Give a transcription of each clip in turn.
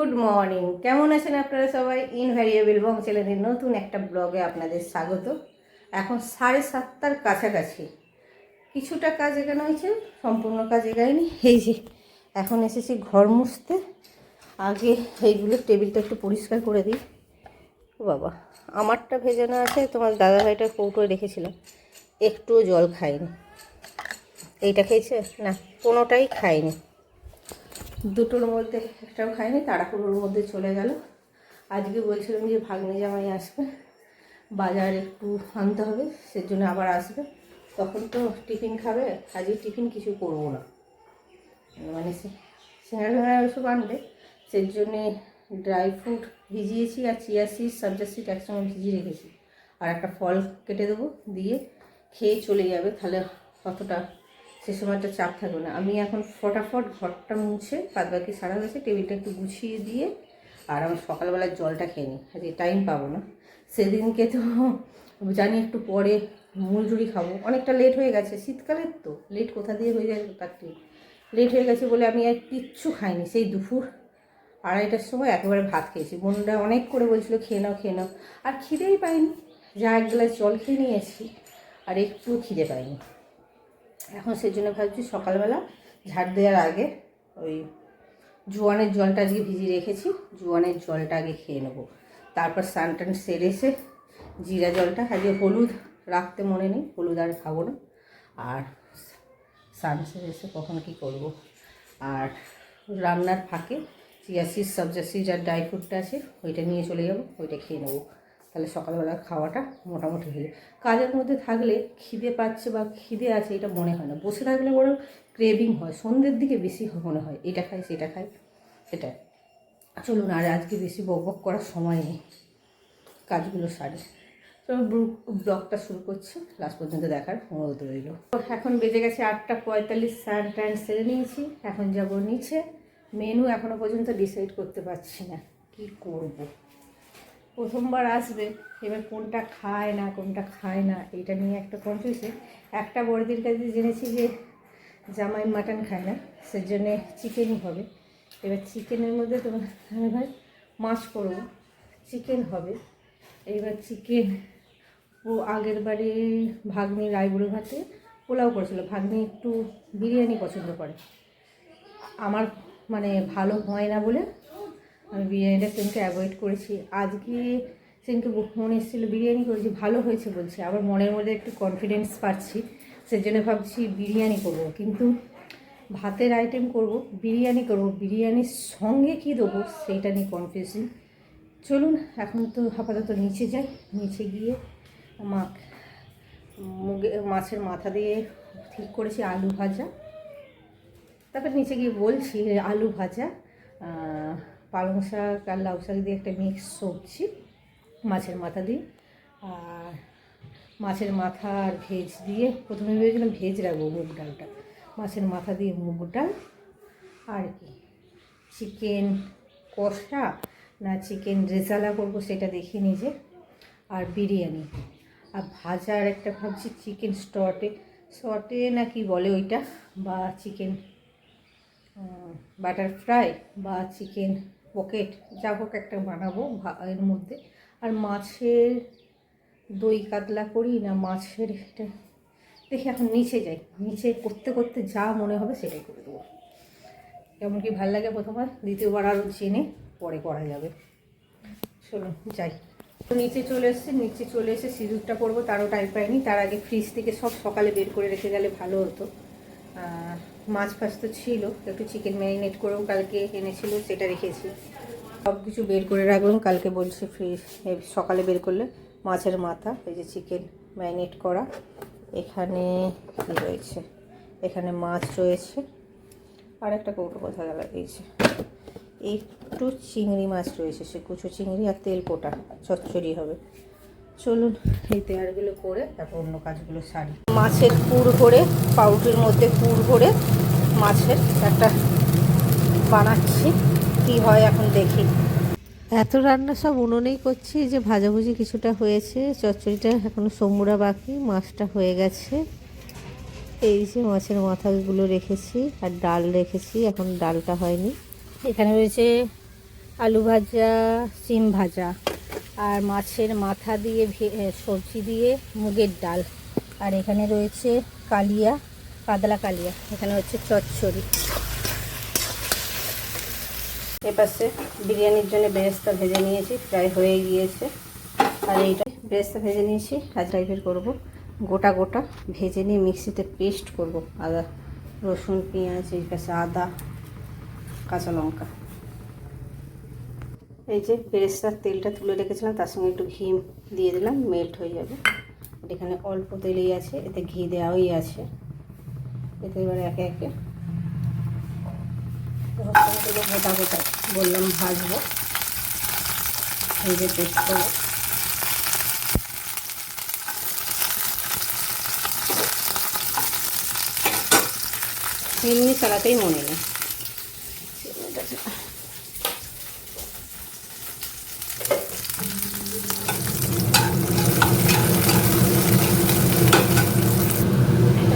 Good morning. কেমন আছেন আপনারা সবাই? ইনভ্যারিয়েবল বং চ্যানেলের নতুন একটা ব্লগে আপনাদের স্বাগত। এখন 7:30টার কাছাকাছি। কিছুটা কাজ এখানে হয়েছে, সম্পূর্ণ কাজ এগায়নি। এই যে এখন এসেছি ঘর মুছতে। আগে এইগুলো টেবিলটা একটু পরিষ্কার করে দিই। ও বাবা, আমারটা ভেজানো আছে, তোমার দাদাভাইটা কৌটোয় রেখেছিলাম, একটুও জল খাইনি। এইটা খেয়েছে না, কোনোটাই খাইনি, দুটোর মধ্যে একটাও খাইনি, তাড়াহুড়োর মধ্যে চলে গেল। আজকে বলছিলাম যে ভাগ্নে জামাই আসবে, বাজার একটু আনতে হবে, সেজন্য আবার আসবে, তখন তো টিফিন খাবে। আজকে টিফিন কিছু করবো না, মানে সিঙ্গাড়া ওসব আনবে, সেই জন্যে ড্রাই ফ্রুট ভিজিয়েছি আর চিয়া সিড সবজা সিড একসঙ্গে ভিজিয়ে রেখেছি, আর একটা ফল কেটে দেবো, দিয়ে খেয়ে চলে যাবে, তাহলে কতটা সে সময়টা চাপ থাকবে না। আমি এখন ফটাফট ঘরটা মুছে বাদবাকি সারা গেছে, টেবিলটা একটু গুছিয়ে দিয়ে আর আমি সকালবেলায় জলটা খেয়ে নিই, আজকে টাইম পাবো না। সেদিনকে তো জানি একটু পরে মুড়ি খাবো, অনেকটা লেট হয়ে গেছে, শীতকালের তো লেট কোথা দিয়ে হয়ে যায় তার ঠিক, লেট হয়ে গেছে বলে আমি আর কিচ্ছু খাইনি। সেই দুপুর 2:30টার সময় একেবারে ভাত খেয়েছি। বোনরা অনেক করে বলছিল খেয়ে নাও খেয়ে নাও, আর খিদেই পাইনি, যা এক গ্লাস জল খেয়ে নিয়েছি আর একটু খিদে পাইনি। এখন সেই জন্য ভাবছি সকালবেলা ঝাড় দেওয়ার আগে ওই জোয়ানের জলটা আজকে ভিজিয়ে রেখেছি, জোয়ানের জলটা আগে খেয়ে নেবো, তারপর স্নান টান সেরে এসে জিরা জলটা, আজকে হলুদ রাখতে মনে নেই, হলুদ আর খাবো না, আর স্নান সেরে এসে কখন কী করবো। আর রান্নার ফাঁকে চিয়া সিড সবজা সিড আর ড্রাই ফ্রুটটা আছে, ওইটা নিয়ে চলে যাবো, ওইটা খেয়ে নেবো, তাহলে সকালবেলা খাওয়াটা মোটামুটি হয়ে। কাজের মধ্যে থাকলে খিদে পাচ্ছে বা খিদে আছে এটা মনে হয় না, বসে থাকলে বড় ক্রেভিং হয়, সন্ধ্যের দিকে বেশি মনে হয় এটা খাই সেটা খাই, সেটা। চলুন, আর আজকে বেশি বক বক করার সময় নেই, কাজগুলো সারি। তো ব্লগটা শুরু করছি, লাস্ট পর্যন্ত দেখার অনুরোধ রইল। এখন বেজে গেছে 8:45, স্নান টান সেরে নিয়েছি, এখন যাব নিচে। মেনু এখনও পর্যন্ত ডিসাইড করতে পারছি না কি করব। প্রথমবার আসবে, এবার কোনটা খায় না কোনটা খায় না এটা নিয়ে একটা কনফিউশন। একটা বড়দির কাছে জেনেছি যে জামাই মাটন খায় না, সেজন্যে চিকেনই হবে। এবার চিকেনের মধ্যে তোমার আমি ভাই মাছ করবো, চিকেন হবে। এইবার চিকেন আগের বারে ভাগ্নি রায়বুড়ো ভাতে পোলাও করেছিল, ভাগ্নি একটু বিরিয়ানি পছন্দ করে, আমার মানে ভালো হয় না বলে আমি বিরিয়ানিটা সেদিনকে অ্যাভয়েড করেছি। আজকে সেদিনকে মনে এসেছিলো বিরিয়ানি করেছি, ভালো হয়েছে বলছে, আবার মনের মধ্যে একটু কনফিডেন্স পাচ্ছি, সেজন্য ভাবছি বিরিয়ানি করব। কিন্তু ভাতের আইটেম করব, বিরিয়ানি করব, বিরিয়ানির সঙ্গে কী দেবো সেইটা নিয়ে কনফিউশন। চলুন এখন তো আপাতত নিচে যাই, নিচে গিয়ে মাছের মাথা দিয়ে ঠিক করেছি আলু ভাজা, তারপর নিচে গিয়ে বলছি আলু ভাজা, পালং শাক আর লাউ শাক দিয়ে একটা মিক্স সবজি মাছের মাথা দিয়ে, আর মাছের মাথা আর ভেজ দিয়ে, প্রথমে ভেবেছিলাম ভেজ রাখবো মুগ ডালটা, মাছের মাথা দিয়ে মুগ ডাল, আর কি চিকেন কষা না চিকেন রেজালা করবো সেটা দেখে নিজে, আর বিরিয়ানি, আর ভাজার একটা ভাবছি চিকেন শর্টে না কি বলে ওইটা, বা চিকেন বাটার ফ্রাই বা চিকেন পকেট, যা হোক একটা বানাবো এর মধ্যে। আর মাছের দই কাতলা করি না মাছের, এটা দেখি এখন নিচে যাই, নিচে করতে করতে যা মনে হবে সেটাই করে দেবো, কেমন কি ভালো লাগে প্রথমবার, দ্বিতীয়বার আরও জেনে পরে করা যাবে। চলুন যাই, নিচে চলে এসে সিঁদুরটা করবো, তারও টাইম পাইনি। তার আগে ফ্রিজ থেকে সব সকালে বের করে রেখে গেলে ভালো হতো। মাছ ফাছ তো ছিল, একটু চিকেন ম্যারিনেট করেও কালকে এনেছিল, সেটা রেখেছি, সব কিছু বের করে রাখলাম, কালকে বলছে ফ্রিজ সকালে বের করলে। মাছের মাথা, এই যে চিকেন ম্যারিনেট করা, এখানে কী রয়েছে, এখানে মাছ রয়েছে, আর একটা কৌটো কোথা গেল, এই যে একটু চিংড়ি মাছ রয়েছে, সে কুচো চিংড়ি আর তেল পোটা চচ্চড়ি হবে। চলুন এই তৈয়ারগুলো করে তারপর অন্য কাজগুলো সারি। মাছের পুর ভরে, পাউরুটির মধ্যে পুর ভরে মাছের একটা বানাচ্ছি, কি হয় এখন দেখি। এত রান্না সব উনুনেই করছি, যে ভাজাভুজি কিছুটা হয়েছে, চচ্চড়িটা এখনও সমুরা বাকি, মাছটা হয়ে গেছে। এই যে মাছের মাথাগুলো রেখেছি আর ডাল রেখেছি, এখন ডালটা হয়নি। এখানে রয়েছে আলু ভাজা, সিম ভাজা, আর মাছের মাথা দিয়ে সবজি দিয়ে মুগের ডাল, আর এখানে রয়েছে কালিয়া, পাতলা কালিয়া, এখানে হচ্ছে চচ্চড়ি। এপাশে বিরিয়ানির জন্য বেরেস্তা ভেজে নিয়েছি, প্রায় হয়ে গিয়েছে। আর এইটা বেরেস্তা ভেজে নিয়েছি, আজ টাইপের করবো, গোটা গোটা ভেজে নিয়ে মিক্সিতে পেস্ট করব। আদা, রসুন, পেঁয়াজ, এই পাশে আদা, কাঁচা লঙ্কা। এই যে বেরেস্তার তেলটা তুলে রেখেছিলাম, তার সঙ্গে একটু ঘি দিয়ে দিলাম, মেল্ট হয়ে যাবে। এখানে অল্প তেলেই আছে, এতে ঘি দেওয়াই আছে। এতে এবার একে একে রসুনগুলো গোটা গোটা বললাম ভাজবো, ভেজে পেস্ট করবো। এমনি চালাতেই মনে নেই।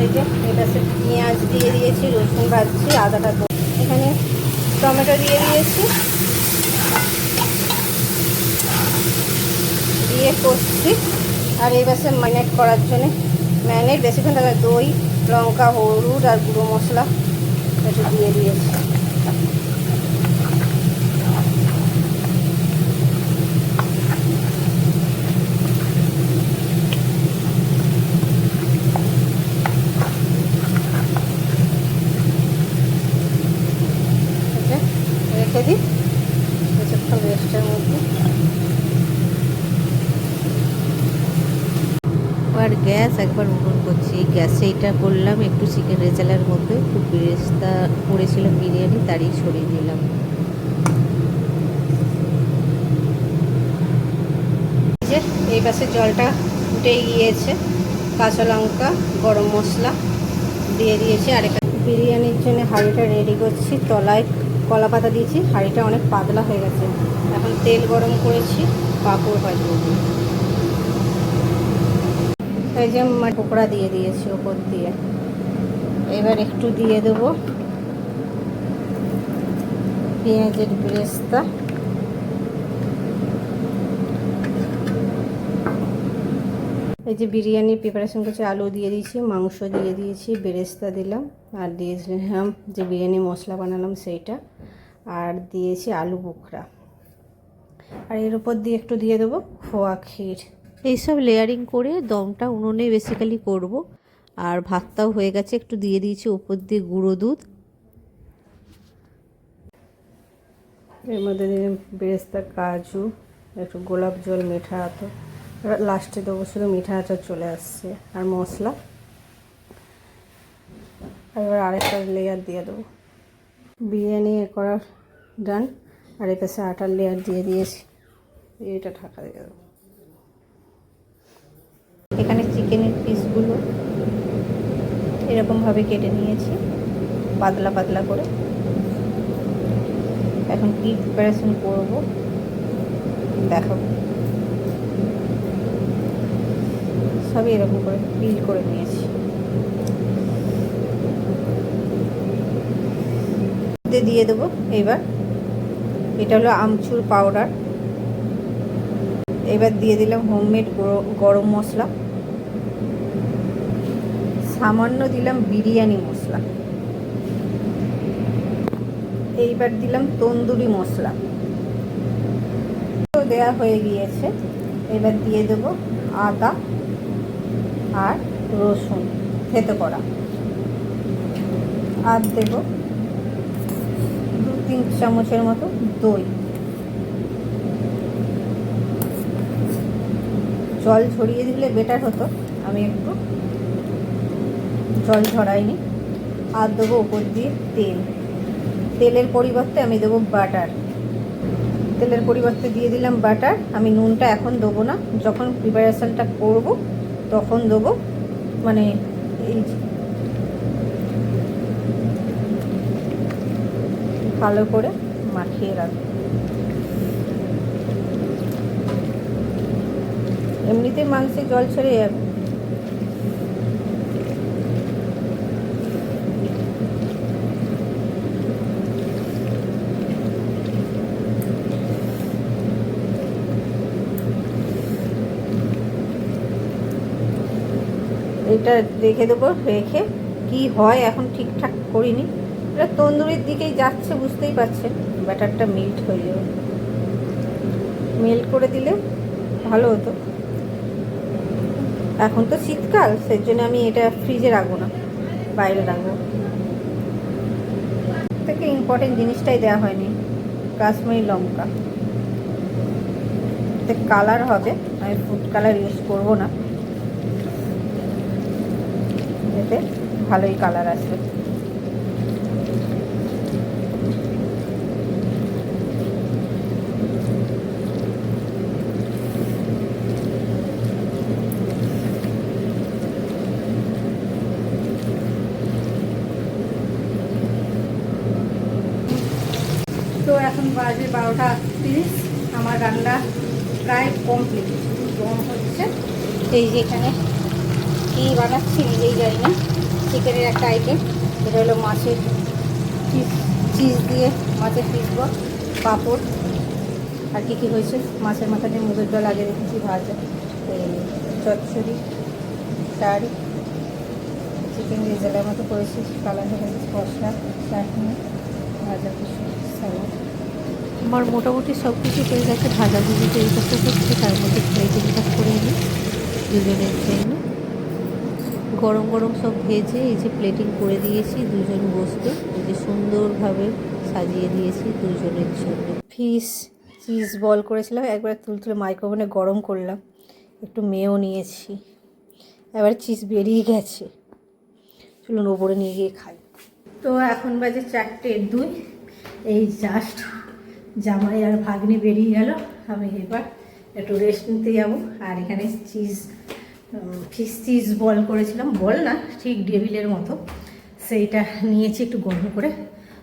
এই যে এটা পেঁয়াজ দিয়ে দিয়েছি, রসুন ভাজছি, আদাটা এখানে টমেটো দিয়ে দিয়েছি, দিয়ে করছি। আর এই পাশে ম্যারিনেট করার জন্য বেশিক্ষণ তাহলে দই, লঙ্কা, হলুদ আর গুঁড়ো মশলা একটু দিয়ে দিয়েছি। রেখে দিই কিছুক্ষণ রেস্টের মধ্যে। আর গ্যাস একবার অন করছি, গ্যাসে এটা করলাম একটু চিকেন রেজালার মধ্যে, একটু বেরেস্তা করেছিলাম বিরিয়ানি, তারই ছড়িয়ে দিলাম। যে এই পাশে জলটা ফুটে গিয়েছে, কাঁচা লঙ্কা, গরম মশলা দিয়ে দিয়েছি। আর এখানে বিরিয়ানির জন্য হাঁড়িটা রেডি করছি, তলায় কলা পাতা দিয়েছি, হাঁড়িটা অনেক পাতলা হয়ে গেছে। এখন তেল গরম করেছি, পাঁপড় ভাজবো। এই যে পকোড়া দিয়ে দিয়েছি ওপর দিয়ে। এবার একটু দিয়ে দেবো পেঁয়াজের বেরেস্তা, এই যে বিরিয়ানির প্রিপারেশন করছি, আলু দিয়ে দিয়েছি, মাংস দিয়ে দিয়েছি, বেরেস্তা দিলাম, আর দিয়েছিলাম যে বিরিয়ানি মশলা বানালাম সেইটা, আর দিয়েছি আলু বোখরা, আর এর উপর দিয়ে একটু দিয়ে দেবো খোয়া ক্ষীর। এইসব লেয়ারিং করে দমটা উনুনে বেসিক্যালি করব। আর ভাতটাও হয়ে গেছে, একটু দিয়ে দিয়েছি উপর দিয়ে গুঁড়ো দুধ। এর মধ্যে দিলাম বেরেস্তা, কাজু, একটু গোলাপ জল, মিঠা আতর, লাস্টে দেবো শুধু মিঠা আচার চলে আসছে, আর মশলা। এবার আরেকটা লেয়ার দিয়ে দেবো। বিরিয়ানি করার ডান। আর এই পাশে আটার লেয়ার দিয়ে দিয়েছি, এটা ঢাকা দিয়ে দেবো। এখানে চিকেনের পিসগুলো এরকমভাবে কেটে নিয়েছি, পাতলা পাতলা করে। এখন কি প্রিপারেশন করবো দেখাবো। সবই এরকম করে পিল করে নিয়েছি। দিয়ে দেবো এবার, এটা হলো আমচুর পাউডার। এবার দিয়ে দিলাম হোমমেড গরম মশলা, সামান্য দিলাম বিরিয়ানি মশলা, এইবার দিলাম তন্দুরি মশলা। দেয়া হয়ে গিয়েছে। এবার দিয়ে দেবো আদা আর রসুন থেতো করা, আর দেবো 2-3 চামচের মতো দই। জল ঝরিয়ে দিলে বেটার হতো, আমি একটু জল ঝরাইনি। আর দেবো উপর দিয়ে তেল, তেলের পরিবর্তে আমি দেবো বাটার। তেলের পরিবর্তে দিয়ে দিলাম বাটার। আমি নুনটা এখন দেবো না, যখন প্রিপারেশনটা করব তখন দেবো। মানে এই ভালো করে মাখিয়ে রাখবো। এমনিতে মাংসে জল ছেড়ে যাবে। এটা রেখে দেবো, রেখে কি হয় এখন ঠিকঠাক করিনি। এটা তন্দুরির দিকেই যাচ্ছে, বুঝতেই পারছেন। ব্যাটারটা মেল্ট হয়ে যাবে, মেল্ট করে দিলে ভালো হতো। এখন তো শীতকাল, সেই জন্য আমি এটা ফ্রিজে রাখবো না, বাইরে রাখবো। থেকে ইম্পর্টেন্ট জিনিসটাই দেওয়া হয়নি, কাশ্মীরি লঙ্কা। এতে কালার হবে, আমি ফুড কালার ইউজ করব না, এতে ভালোই কালার আসবে। তো এখন বাজে 12:30, আমার রান্না প্রায় কমপ্লিট, গরম হচ্ছে। এই যে এখানে কী বানাচ্ছি নিজেই জানি না, চিকেনের একটা আইটেম। এটা হলো মাছের চিজ দিয়ে মাছের পিস, পাঁপড়, আর কী কী হয়েছে, মাছের মাথা দিয়ে মুগের ডাল আগে রেখেছি ভাজা, এই চচ্চড়ি, শাড়ি, চিকেন রেজালার মতো করেছি, কালার হয়ে গেছে, কষা, চাটনি, ভাজা কিছু, স্যালাড। আমার মোটামুটি সব কিছু হয়ে গেছে, ভাজাভুজিতে এই করতে করতে তার মধ্যে প্লেটিংটা করে নিই দুজনের জন্য। গরম গরম সব ভেজে এই যে প্লেটিং করে দিয়েছি, দুজন বসতে এই যে সুন্দরভাবে সাজিয়ে দিয়েছি দুজনের জন্য। ফিশ চিজ বল করেছিলাম, একবার তুলে মাইক্রোওভেনে গরম করলাম, একটু মেয়েও নিয়েছি, এবার চিজ বেরিয়ে গেছে, চলুন ওপরে নিয়ে গিয়ে খাই। তো এখন বাজে 4:02, এই জাস্ট জামাই আর ভাগ্নি বেরিয়ে গেল, আমি এবার একটু রেস্ট নিতে যাবো। আর এখানে ফিশ চিজ বল করেছিলাম, বল না ঠিক টেবিলের মতো, সেইটা নিয়েছি একটু গরম করে।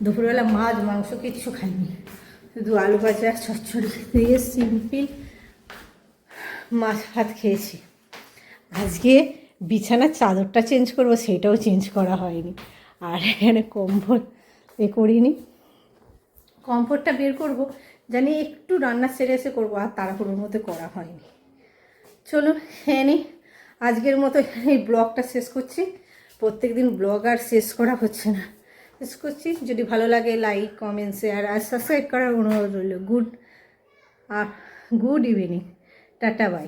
দুপুরবেলা মাছ মাংস কিচ্ছু খাইনি, শুধু আলু ভাজা চচ্চড়ি দিয়ে সিম্পল মাছ ভাত খেয়েছি। আজকে বিছানার চাদরটা চেঞ্জ করব, সেটাও চেঞ্জ করা হয়নি। আর এখানে কম্বল করিনি, কমফোর্টটা বের করব, জানি একটু রান্না সেরে এসে করবো, আর তাড়াহুড়োর মধ্যে করা হয়নি। চলুন খেয়ে আজকের মতো এই ব্লগটা শেষ করছি। প্রত্যেক দিন ব্লগ আর শেষ করা হচ্ছে না, শেষ করছি। যদি ভালো লাগে লাইক, কমেন্ট, শেয়ার আর সাবস্ক্রাইব করার অনুরোধ রইল। Good evening, tata, by.